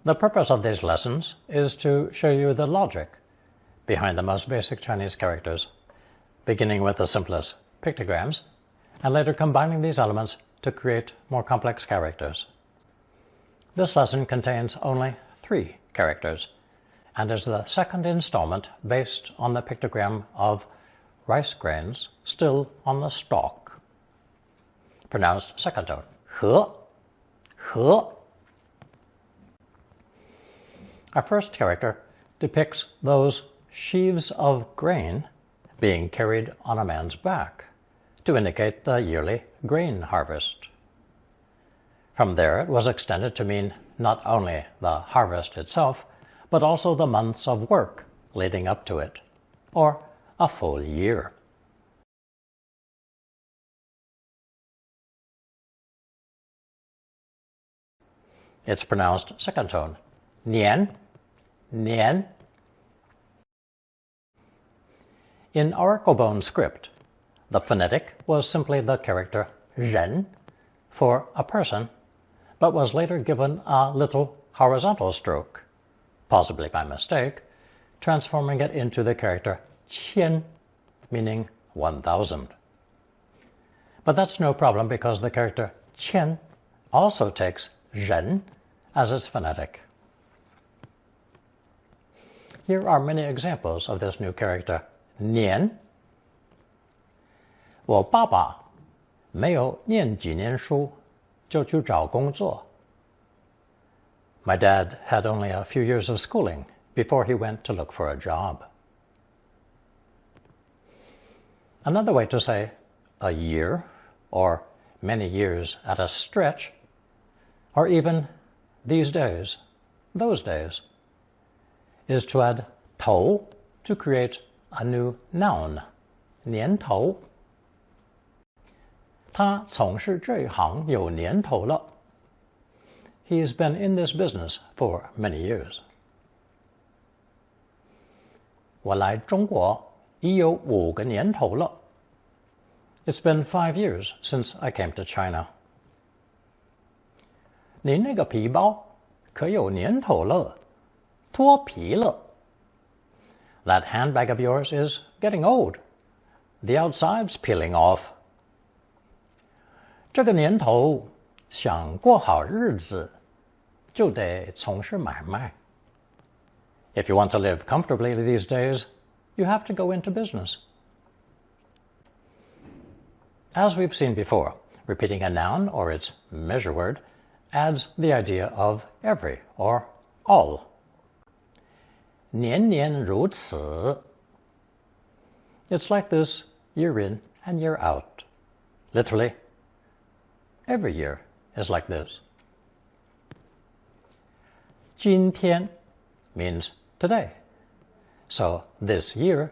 The purpose of these lessons is to show you the logic behind the most basic Chinese characters, beginning with the simplest pictograms, and later combining these elements to create more complex characters. This lesson contains only 3 characters, and is the second installment based on the pictogram of rice grains still on the stalk, pronounced second tone, he, he. Our first character depicts those sheaves of grain being carried on a man's back to indicate the yearly grain harvest. From there, it was extended to mean not only the harvest itself, but also the months of work leading up to it, or a full year. It's pronounced second tone, nian, nian. In oracle-bone script, the phonetic was simply the character ren for a person, but was later given a little horizontal stroke, possibly by mistake, transforming it into the character qian, meaning 1,000. But that's no problem because the character qian also takes ren as its phonetic. Here are many examples of this new character, nian. 我爸爸没有念几年书就去找工作. My dad had only a few years of schooling before he went to look for a job. Another way to say a year, or many years at a stretch, or even these days, those days, is to add 头 to create a new noun, 年头. 他从事这一行有年头了. He's been in this business for many years. 我来中国已有5个年头了. It's been 5 years since I came to China. 你那个皮包可有年头了，脱皮了. That handbag of yours is getting old. The outside's peeling off. 这个年头想过好日子，就得从事买卖. If you want to live comfortably these days, you have to go into business. As we've seen before, repeating a noun or its measure word adds the idea of every or all. 年年如此. It's like this year in and year out. Literally, every year is like this. 今天 means today. So this year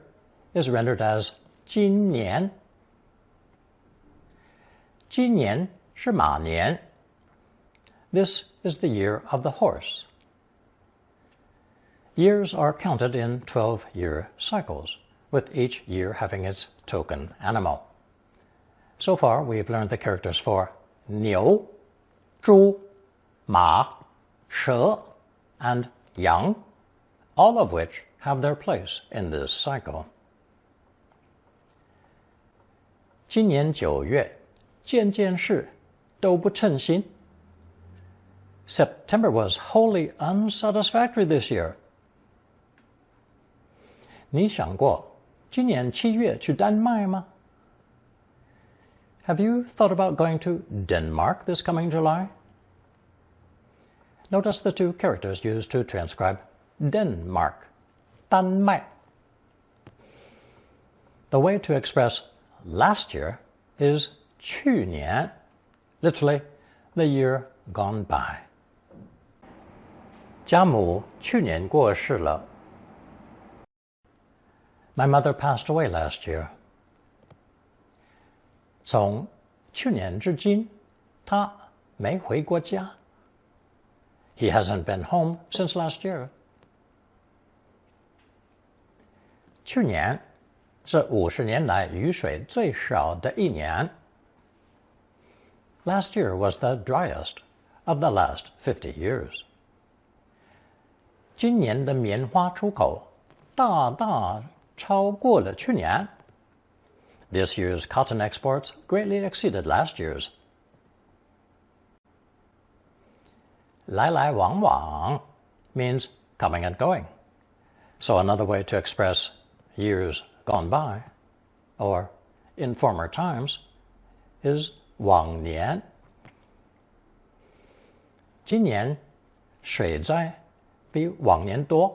is rendered as 今年. 今年是马年. This is the year of the horse. Years are counted in 12-year cycles, with each year having its token animal. So far, we've learned the characters for 牛, 猪, 马, 蛇, and 羊, all of which have their place in this cycle. 今年9月, 件件事都不称心. September was wholly unsatisfactory this year. 你想过今年7月去丹麦吗? Have you thought about going to Denmark this coming July? Notice the 2 characters used to transcribe Denmark, 丹麦. The way to express last year is 去年, literally the year gone by. 家母去年过世了. My mother passed away last year. 从去年至今，他没回过家. He hasn't been home since last year. 去年是50年来雨水最少的一年. Last year was the driest of the last 50 years. 今年的棉花出口大大超过了去年. This year's cotton exports greatly exceeded last year's. 来来往往 means coming and going. So another way to express years gone by, or in former times, is 往年. 今年水灾比往年多.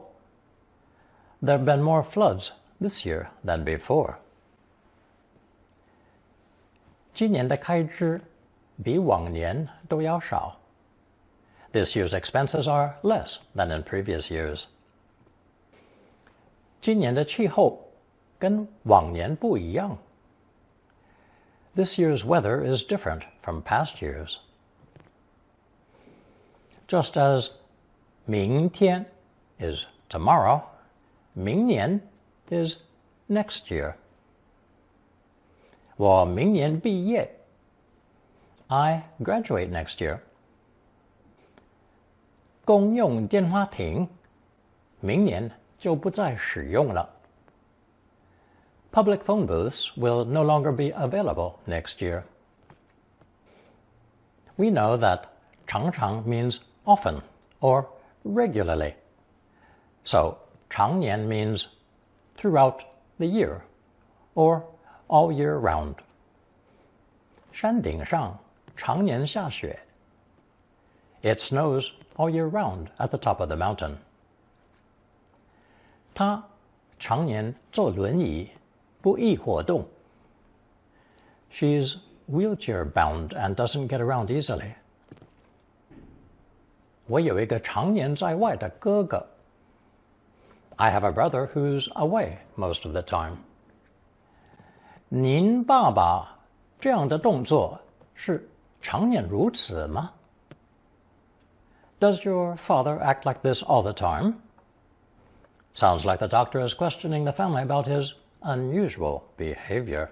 There have been more floods this year than before. 今年的开支比往年都要少. This year's expenses are less than in previous years. 今年的气候跟往年不一样. This year's weather is different from past years. Just as 明天 is tomorrow, 明年 is next year. 我明年毕业. I graduate next year. 公用电话亭明年就不再使用了. Public phone booths will no longer be available next year. We know that 常常 means often or regularly. So 常年 means throughout the year or all year round. 山顶上常年下雪. It snows all year round at the top of the mountain. 他常年坐轮椅不易活动. She's wheelchair bound and doesn't get around easily. 我有一个常年在外的哥哥. I have a brother who's away most of the time. 您爸爸这样的动作是常年如此吗? Does your father act like this all the time? Sounds like the doctor is questioning the family about his unusual behavior.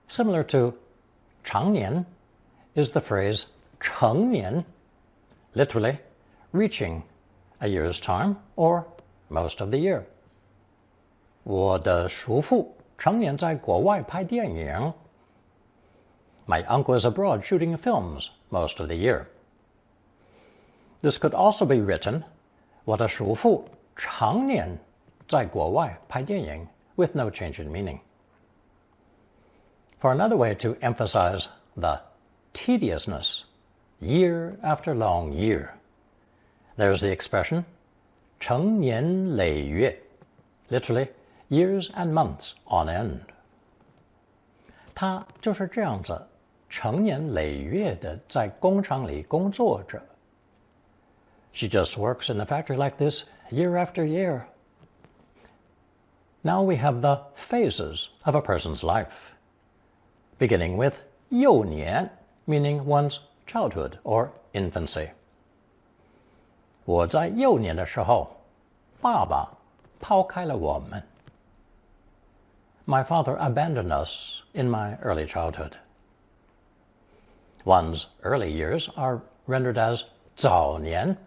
Similar to 常年 is the phrase 成年, literally reaching a year's time or most of the year. 我的叔父常年在国外拍电影. My uncle is abroad shooting films most of the year. This could also be written 我的叔父常年在国外拍电影 with no change in meaning. For another way to emphasize the tediousness year after long year, there's the expression 成年累月, literally years and months on end. 他就是这样子成年累月的在工厂里工作着. She just works in the factory like this year after year. Now we have the phases of a person's life, beginning with 幼年, meaning one's childhood or infancy. 我在幼年的时候，爸爸抛开了我们. My father abandoned us in my early childhood. One's early years are rendered as 早年.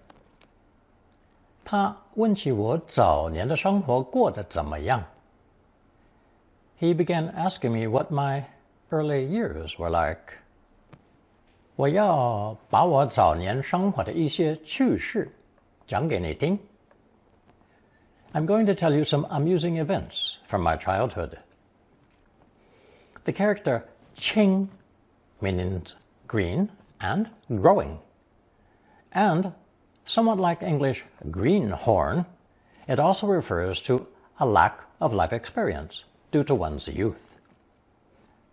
他问起我早年的生活过得怎么样. He began asking me what my early years were like. 我要把我早年生活的一些趣事讲给你听. I'm going to tell you some amusing events from my childhood. The character 青 means green and growing. And somewhat like English greenhorn, it also refers to a lack of life experience due to one's youth.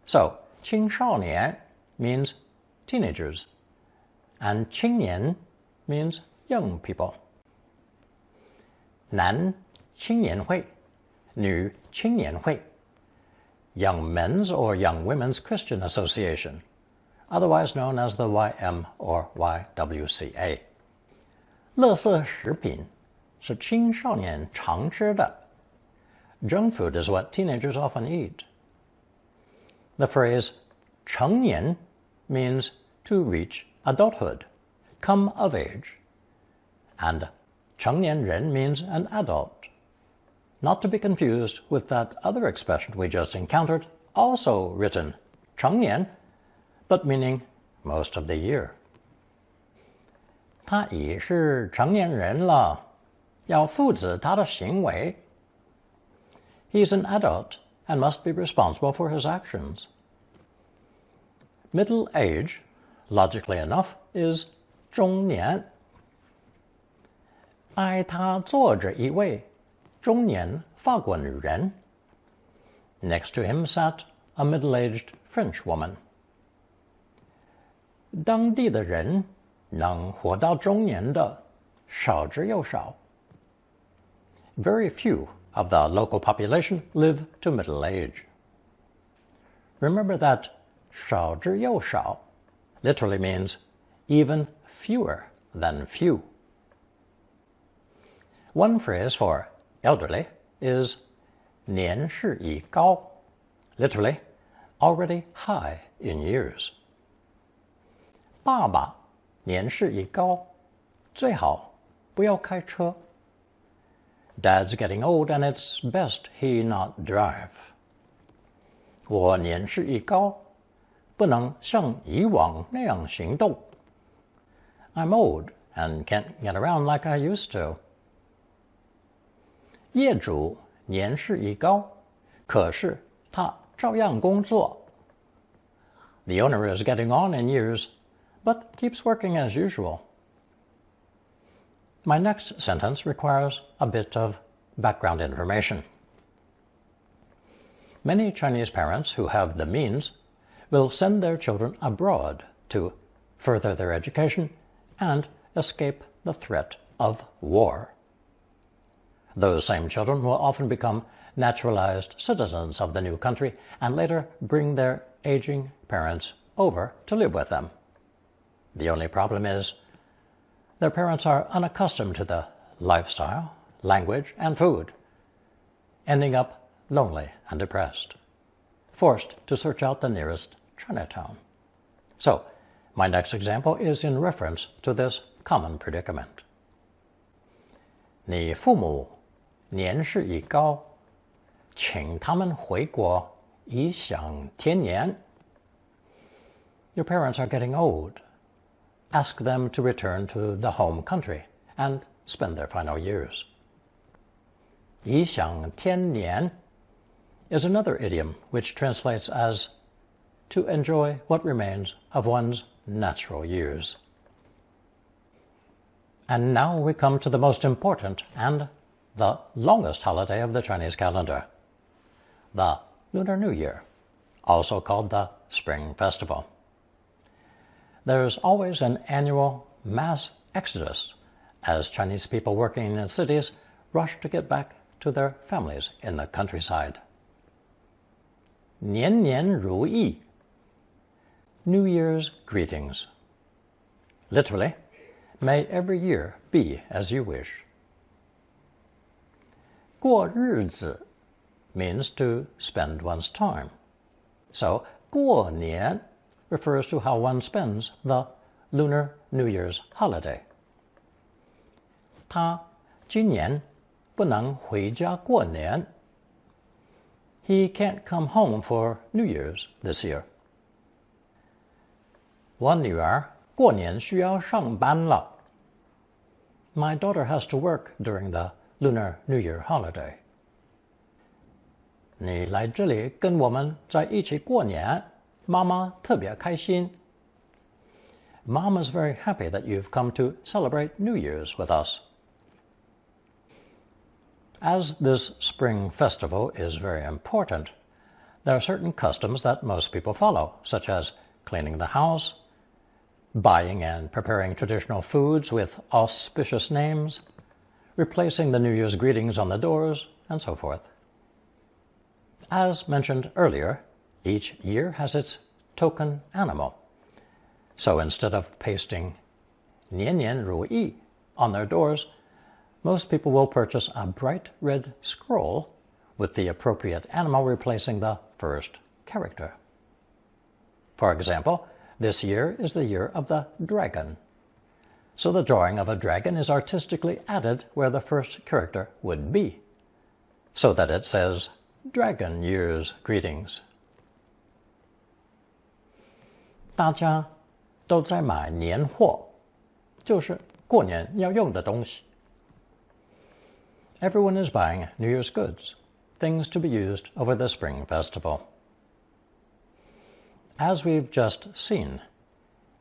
So, 青少年 means teenagers, and 青年 means young people. 男青年会, 女青年会, Young Men's or Young Women's Christian Association, otherwise known as the YM or YWCA. 垃圾食品是青少年常吃的. Junk food is what teenagers often eat. The phrase 成年 means to reach adulthood, come of age. and 成年人 means an adult. Not to be confused with that other expression we just encountered, also written 成年, but meaning most of the year. 他已是成年人了，要负责他的行为。He's an adult and must be responsible for his actions. Middle age, logically enough, is 中年。挨他坐着一位中年法国女人。Next to him sat a middle-aged French woman. 当地的人能活到中年的少之又少。Very few of the local population live to middle age. Remember that 少之又少 literally means even fewer than few. One phrase for elderly is 年事已高, literally already high in years. 爸爸年事已高，最好不要开车。Dad's getting old and it's best he not drive. 我年事已高，不能像以往那样行动。I'm old and can't get around like I used to. 业主年事已高，可是他照样工作。The owner is getting on in years, but keeps working as usual. My next sentence requires a bit of background information. Many Chinese parents who have the means will send their children abroad to further their education and escape the threat of war. Those same children will often become naturalized citizens of the new country and later bring their aging parents over to live with them. The only problem is their parents are unaccustomed to the lifestyle, language, and food, ending up lonely and depressed, forced to search out the nearest Chinatown. So, my next example is in reference to this common predicament. 你父母年事已高，请他们回国颐享天年。Your parents are getting old. Ask them to return to the home country and spend their final years. 颐享天年 is another idiom which translates as to enjoy what remains of one's natural years. And now we come to the most important and the longest holiday of the Chinese calendar, the Lunar New Year, also called the Spring Festival. There's always an annual mass exodus as Chinese people working in cities rush to get back to their families in the countryside. 年年如意, New Year's greetings. Literally, may every year be as you wish. 过日子 means to spend one's time. So, 过年 refers to how one spends the Lunar New Year's holiday. 他今年不能回家过年. He can't come home for New Year's this year. 我女儿过年需要上班了. My daughter has to work during the Lunar New Year holiday. 你来这里跟我们在一起过年，妈妈特别开心. Mom is very happy that you've come to celebrate New Year's with us. As this spring festival is very important, there are certain customs that most people follow, such as cleaning the house, buying and preparing traditional foods with auspicious names, replacing the New Year's greetings on the doors, and so forth. As mentioned earlier, each year has its token animal. So instead of pasting 年年如意 on their doors, most people will purchase a bright red scroll with the appropriate animal replacing the first character. For example, this year is the year of the dragon. so the drawing of a dragon is artistically added where the first character would be, so that it says, Dragon Year's Greetings. 大家都在买年货，就是过年要用的东西。Everyone is buying New Year's goods, things to be used over the Spring Festival. As we've just seen,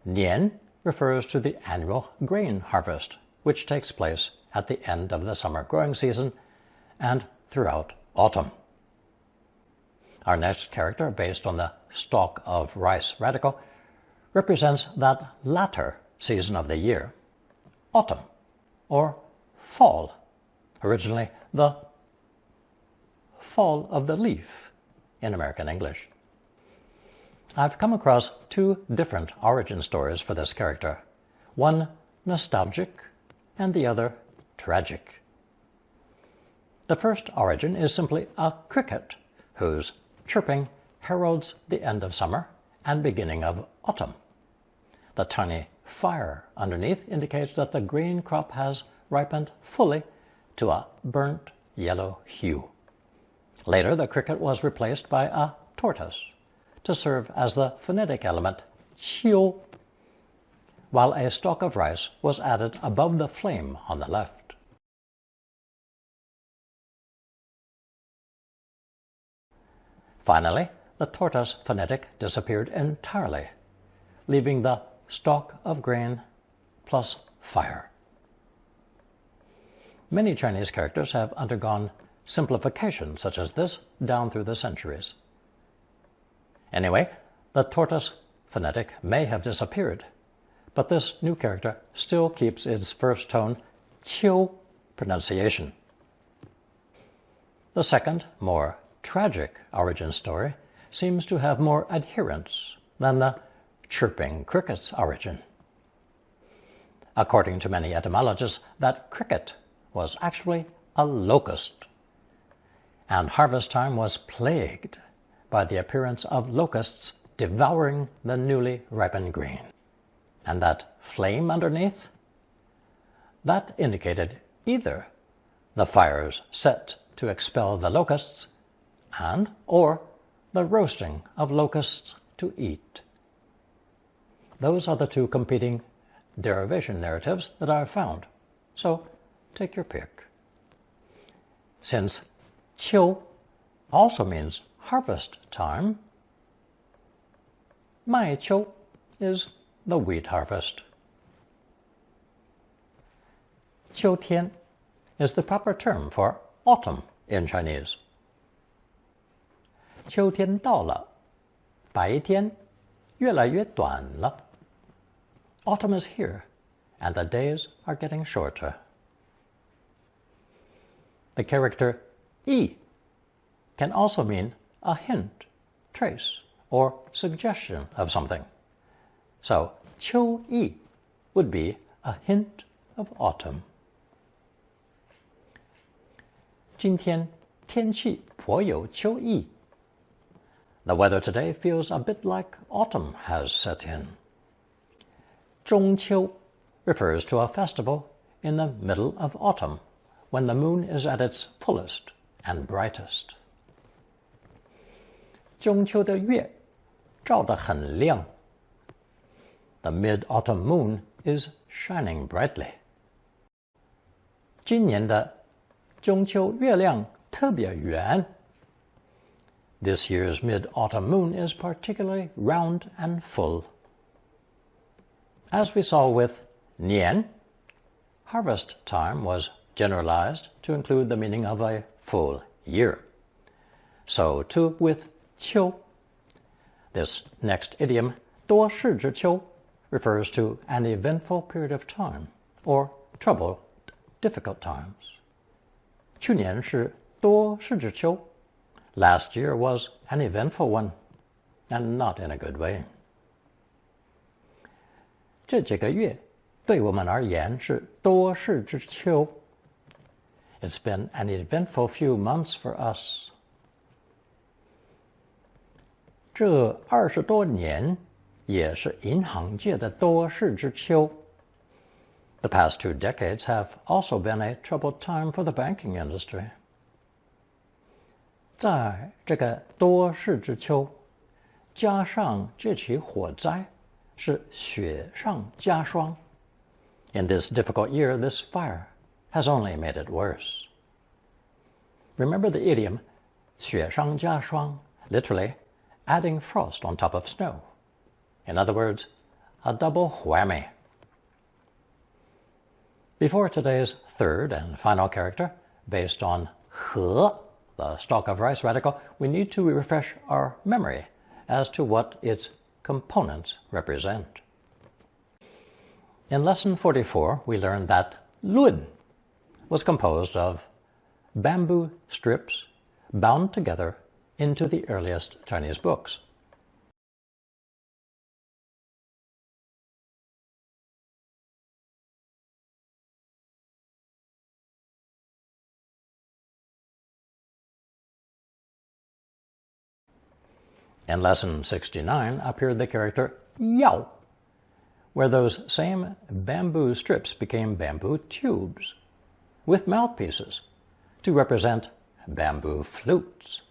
年 refers to the annual grain harvest, which takes place at the end of the summer growing season and throughout autumn. Our next character, based on the stalk of rice radical, represents that latter season of the year, autumn, or fall, originally the fall of the leaf in American English. I've come across two different origin stories for this character, one nostalgic and the other tragic. The first origin is simply a cricket whose chirping heralds the end of summer and beginning of autumn. The tiny fire underneath indicates that the grain crop has ripened fully to a burnt yellow hue. Later, the cricket was replaced by a tortoise to serve as the phonetic element qiu, while a stalk of rice was added above the flame on the left. Finally, the tortoise phonetic disappeared entirely, leaving the stalk of grain plus fire. Many Chinese characters have undergone simplification such as this down through the centuries. Anyway, the tortoise phonetic may have disappeared, but this new character still keeps its first tone qiu pronunciation. The second, more tragic origin story seems to have more adherents than the chirping cricket's origin. According to many etymologists, that cricket was actually a locust, and harvest time was plagued by the appearance of locusts devouring the newly ripened grain. And that flame underneath? That indicated either the fires set to expel the locusts or the roasting of locusts to eat. Those are the two competing derivation narratives that I've found, so take your pick. Since qiu also means harvest time, 麦秋 is the wheat harvest. 秋天 is the proper term for autumn in Chinese. 秋天到了，白天越来越短了。Autumn is here, and the days are getting shorter. The character 意 can also mean a hint, trace, or suggestion of something. So, 秋意 would be a hint of autumn. 今天天气颇有秋意。The weather today feels a bit like autumn has set in. 中秋 refers to a festival in the middle of autumn, when the moon is at its fullest and brightest. 中秋的月照得很亮。The mid-autumn moon is shining brightly. 今年的中秋月亮特别圆。This year's mid-autumn moon is particularly round and full. As we saw with 年, harvest time was generalized to include the meaning of a full year. So too with 秋. This next idiom, 多事之秋, refers to an eventful period of time or troubled, difficult times. 去年是多事之秋. Last year was an eventful one, and not in a good way. 这几个月对我们而言是多事之秋. It's been an eventful few months for us. 这20多年也是银行界的多事之秋. The past 2 decades have also been a troubled time for the banking industry. 在这个多事之秋，加上这起火灾，是雪上加霜。In this difficult year, this fire has only made it worse. Remember the idiom 雪上加霜, literally adding frost on top of snow. In other words, a double whammy. Before today's third and final character, based on 和, the stalk of rice radical, we need to refresh our memory as to what its components represent. In Lesson 44, we learned that 论 was composed of bamboo strips bound together into the earliest Chinese books. In Lesson 69 appeared the character 要, where those same bamboo strips became bamboo tubes with mouthpieces to represent bamboo flutes.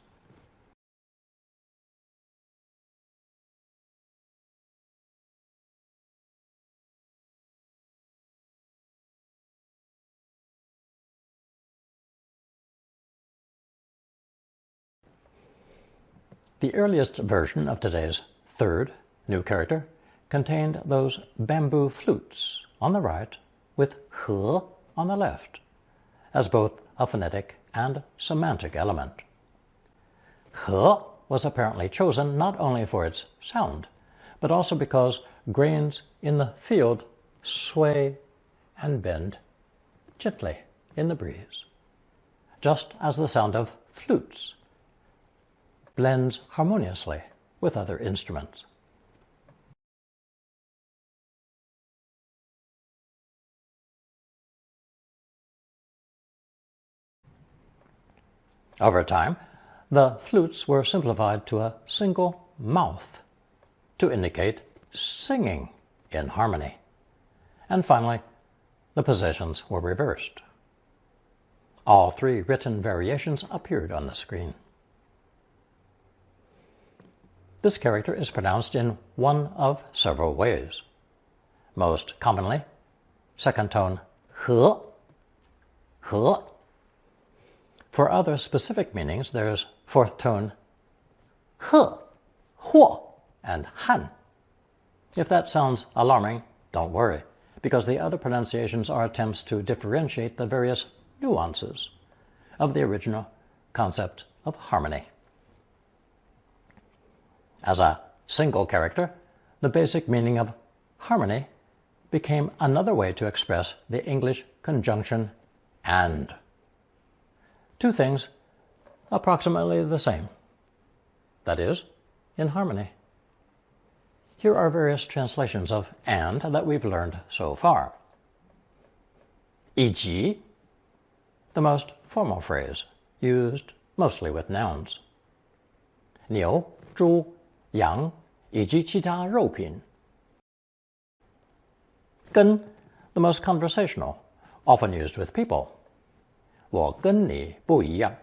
The earliest version of today's third new character contained those bamboo flutes on the right with 和 on the left, as both a phonetic and semantic element. 和 was apparently chosen not only for its sound, but also because grains in the field sway and bend gently in the breeze, just as the sound of flutes blends harmoniously with other instruments. Over time, the flutes were simplified to a single mouth to indicate singing in harmony. And finally, the positions were reversed. All 3 written variations appeared on the screen. This character is pronounced in one of several ways. Most commonly, second tone 和, 和. For other specific meanings, there's fourth tone 呵, 或, and han. If that sounds alarming, don't worry, because the other pronunciations are attempts to differentiate the various nuances of the original concept of harmony. As a single character, the basic meaning of harmony became another way to express the English conjunction and. 2 things approximately the same, that is, in harmony. Here are various translations of and that we've learned so far. 以及, the most formal phrase, used mostly with nouns. 牛, 猪, 羊, 以及其他肉品. 跟, the most conversational, often used with people. 我跟你不一样.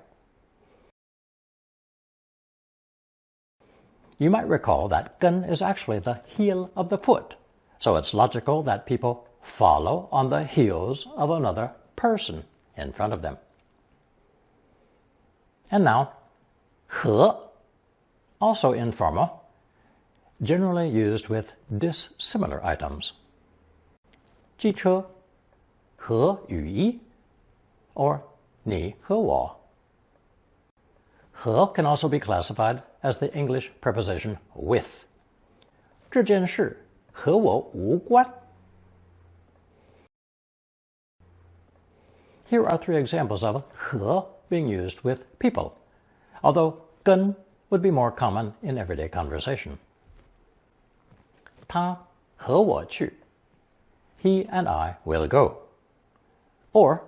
You might recall that 跟 is actually the heel of the foot, so it's logical that people follow on the heels of another person in front of them. And now, 和, also informal, generally used with dissimilar items. 机车, 和雨衣, or 你和我. 和 can also be classified as the English preposition with. 这件事和我无关. Here are 3 examples of 和 being used with people, although 跟 would be more common in everyday conversation. 他和我去. He and I will go. Or,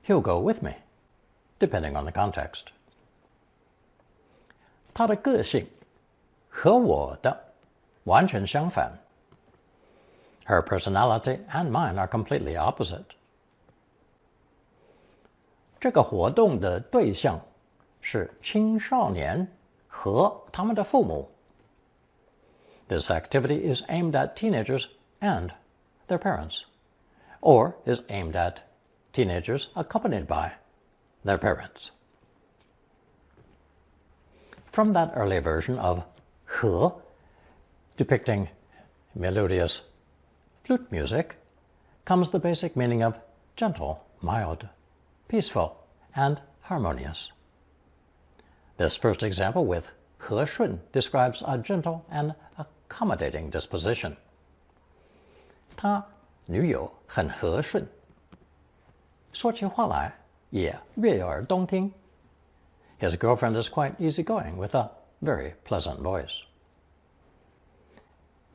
he'll go with me, depending on the context. 他的个性和我的完全相反. Her personality and mine are completely opposite. 这个活动的对象是青少年和他们的父母。This activity is aimed at teenagers and their parents, or is aimed at teenagers accompanied by their parents. From that early version of 和 depicting melodious flute music comes the basic meaning of gentle, mild, peaceful, and harmonious. This first example with 和顺 describes a gentle and accommodating disposition. 他女友很和顺，说起话来也悦耳动听。His girlfriend is quite easygoing with a very pleasant voice.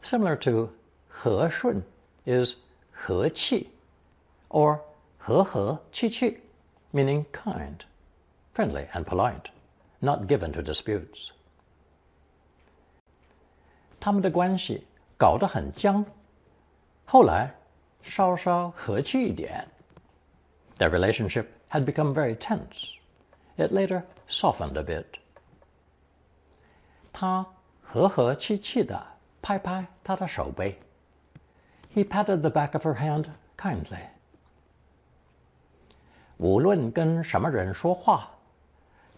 Similar to 和顺 is 和气 or 和和气气, meaning kind, friendly, and polite, not given to disputes. 他们的关系搞得很僵，后来稍稍和气一点。Their relationship had become very tense. It later softened a bit. 他和和气气地拍拍她的手背。He patted the back of her hand kindly. 无论跟什么人说话，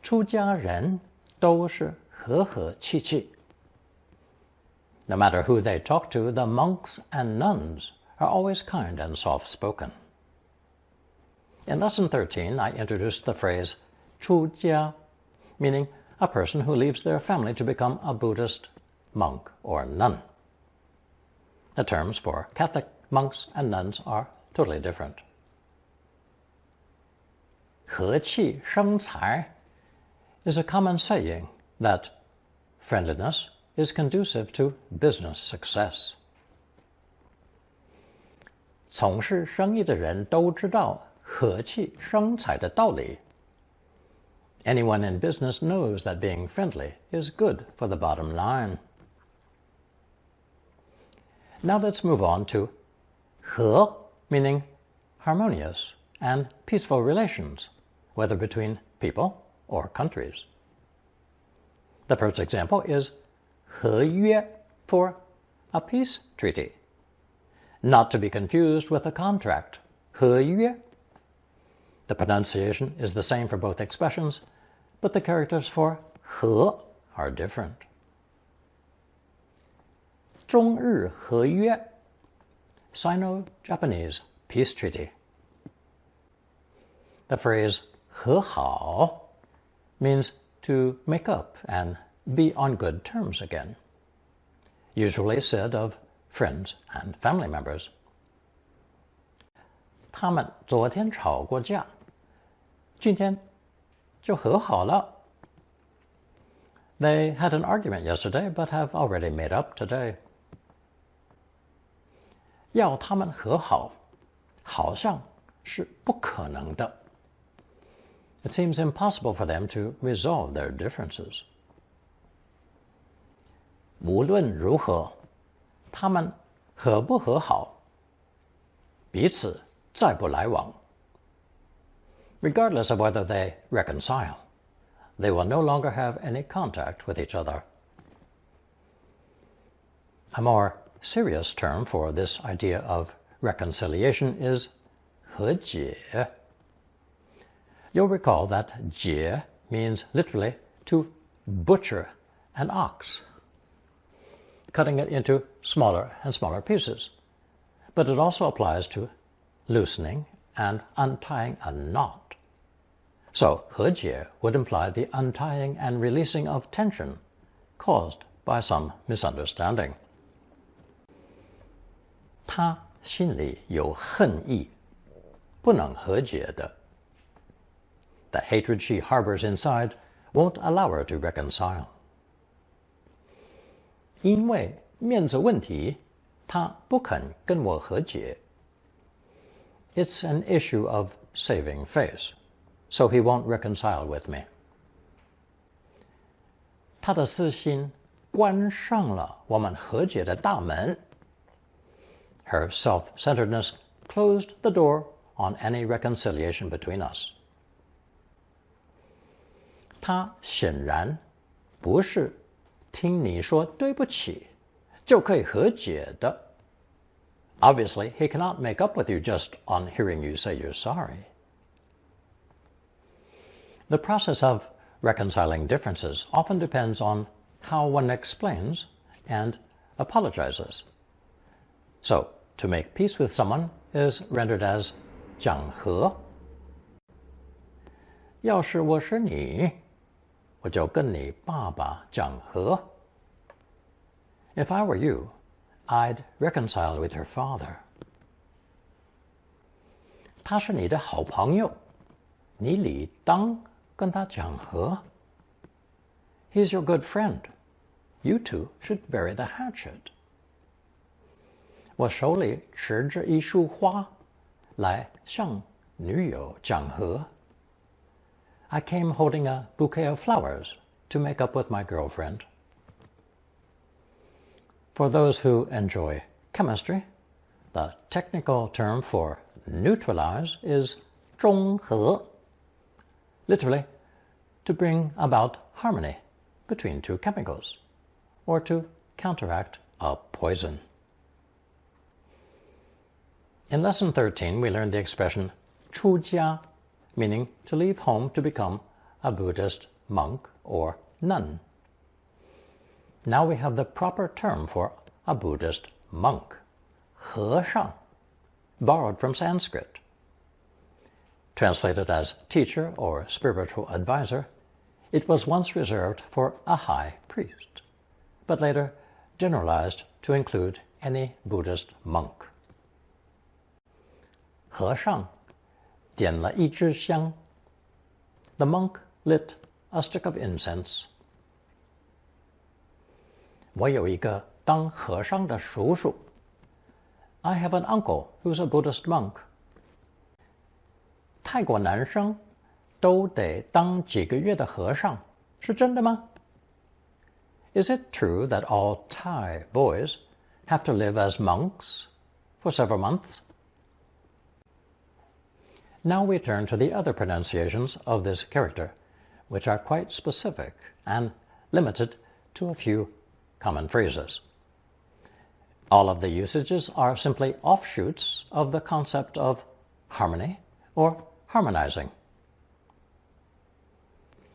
出家人都是和和气气。No matter who they talk to, the monks and nuns are always kind and soft-spoken. In Lesson 13, I introduced the phrase 出家, meaning a person who leaves their family to become a Buddhist monk or nun. The terms for Catholic monks and nuns are totally different. 和气生财 is a common saying that friendliness is conducive to business success. 从事生意的人都知道和气生财的道理。Anyone in business knows that being friendly is good for the bottom line. Now let's move on to 和, meaning harmonious and peaceful relations, whether between people or countries. The first example is 合约 for a peace treaty, not to be confused with a contract, 合约. The pronunciation is the same for both expressions, but the characters for 和 are different. 中日合约 Sino-Japanese peace treaty. The phrase 和好 means to make up and be on good terms again, usually said of friends and family members. 他们昨天吵过架，今天就和好了。They had an argument yesterday, but have already made up today. 要他们和好，好像是不可能的。It seems impossible for them to resolve their differences. 无论如何，他们和不和好，彼此再不来往。Regardless of whether they reconcile, they will no longer have any contact with each other. A more serious term for this idea of reconciliation is 和解. You'll recall that 解 means literally to butcher an ox, cutting it into smaller and smaller pieces. But it also applies to loosening and untying a knot. So 和解 would imply the untying and releasing of tension caused by some misunderstanding. 他心里有恨意，不能和解的。The hatred she harbors inside won't allow her to reconcile. 因为面子问题，他不肯跟我和解。It's an issue of saving face, so he won't reconcile with me. 他的私心关上了我们和解的大门。her self-centeredness closed the door on any reconciliation between us. 他显然不是听你说对不起就可以和解的. Obviously, he cannot make up with you just on hearing you say you're sorry. The process of reconciling differences often depends on how one explains and apologizes. So, to make peace with someone is rendered as 讲和. 要是我是你，我就跟你爸爸讲和. If I were you, I'd reconcile with your father. 他是你的好朋友，你理当跟他讲和. He's your good friend. You two should bury the hatchet. 我手里持着一束花，来向女友讲和. I came holding a bouquet of flowers to make up with my girlfriend. For those who enjoy chemistry, the technical term for neutralize is 中和, literally, to bring about harmony between two chemicals, or to counteract a poison. In Lesson 13, we learned the expression 出家, meaning to leave home to become a Buddhist monk or nun. Now we have the proper term for a Buddhist monk, 和尚, borrowed from Sanskrit. Translated as teacher or spiritual advisor, it was once reserved for a high priest, but later generalized to include any Buddhist monk. 和尚点了一支香. The monk lit a stick of incense. 我有一个当和尚的叔叔. I have an uncle who's a Buddhist monk. 泰国男生都得当几个月的和尚，是真的吗? Is it true that all Thai boys have to live as monks for several months? Now we turn to the other pronunciations of this character, which are quite specific and limited to a few common phrases. All of the usages are simply offshoots of the concept of harmony or harmonizing.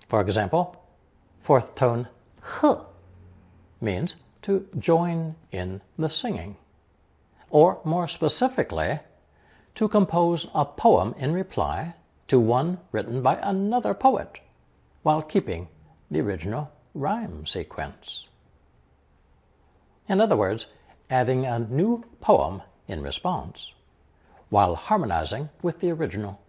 For example, fourth tone 呵 means to join in the singing, or more specifically, to compose a poem in reply to one written by another poet, while keeping the original rhyme sequence. In other words, adding a new poem in response, while harmonizing with the original.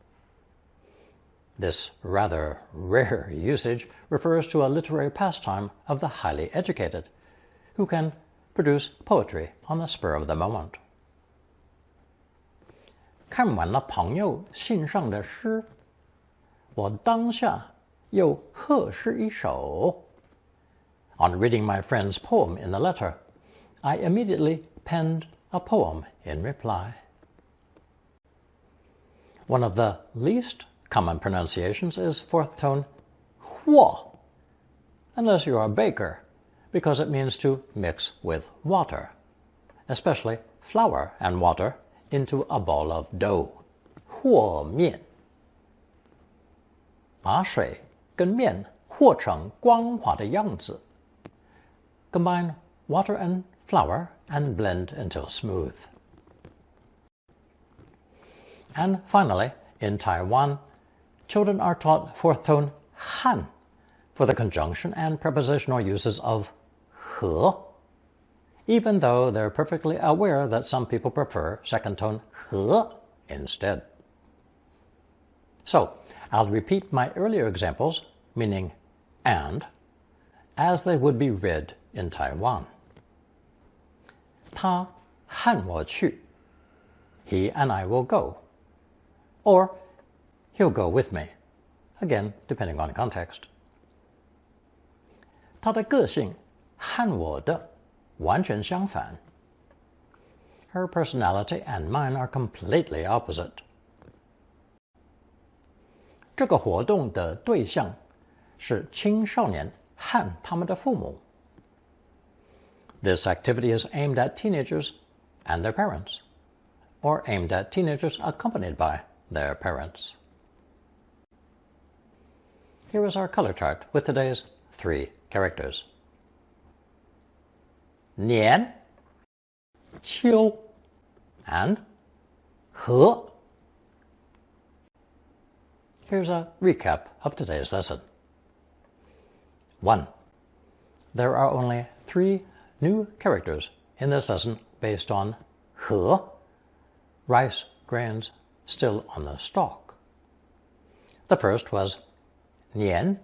This rather rare usage refers to a literary pastime of the highly educated, who can produce poetry on the spur of the moment. 看完了朋友信上的诗，我当下又贺诗一首. On reading my friend's poem in the letter, I immediately penned a poem in reply. One of the least common pronunciations is fourth tone 和, unless you are a baker, because it means to mix with water, especially flour and water, into a ball of dough, 和面. 把水跟面和成光滑的样子. Combine water and flour and blend until smooth. And finally, in Taiwan, children are taught fourth tone 汉 for the conjunction and prepositional uses of 和, even though they're perfectly aware that some people prefer second tone 和 instead. So, I'll repeat my earlier examples, meaning and, as they would be read in Taiwan. 他和我去. He and I will go. Or, he'll go with me. Again, depending on context. 他的个性和我的完全相反. her personality and mine are completely opposite. 这个活动的对象是青少年和他们的父母。This activity is aimed at teenagers and their parents, or aimed at teenagers accompanied by their parents. Here is our color chart with today's 3 characters. 年 秋 and 和. Here's a recap of today's lesson. 1. There are only 3 new characters in this lesson based on 和, rice grains still on the stalk. The first was 年,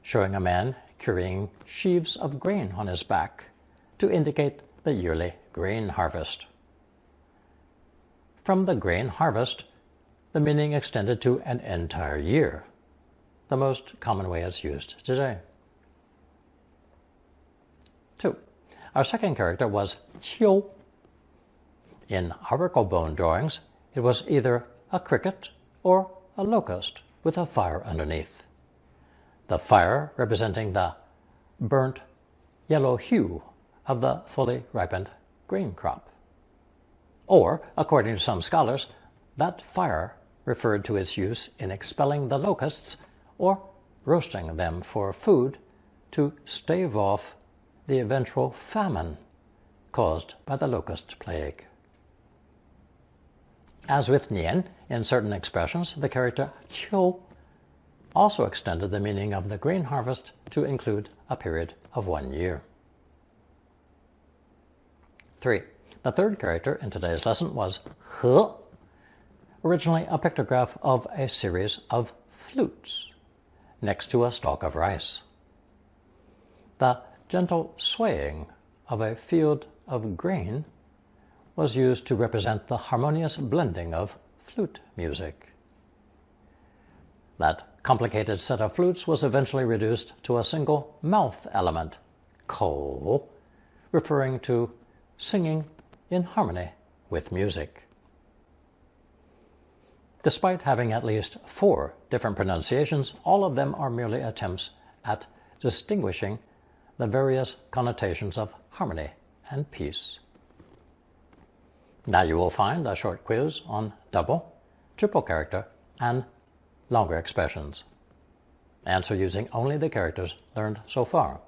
showing a man carrying sheaves of grain on his back to indicate the yearly grain harvest. From the grain harvest, the meaning extended to an entire year, the most common way it's used today. 2. Our second character was 秋. In auricle bone drawings, it was either a cricket or a locust with a fire underneath. The fire representing the burnt yellow hue of the fully ripened grain crop. Or, according to some scholars, that fire referred to its use in expelling the locusts or roasting them for food to stave off the eventual famine caused by the locust plague. As with nian, in certain expressions, the character qiu also extended the meaning of the grain harvest to include a period of 1 year. 3. The third character in today's lesson was he, originally a pictograph of a series of flutes next to a stalk of rice. The gentle swaying of a field of grain was used to represent the harmonious blending of flute music. That complicated set of flutes was eventually reduced to a single mouth element, kou, referring to singing in harmony with music. Despite having at least 4 different pronunciations, all of them are merely attempts at distinguishing the various connotations of harmony and peace. Now you will find a short quiz on double, triple character, and longer expressions. Answer using only the characters learned so far.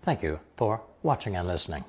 Thank you for watching and listening.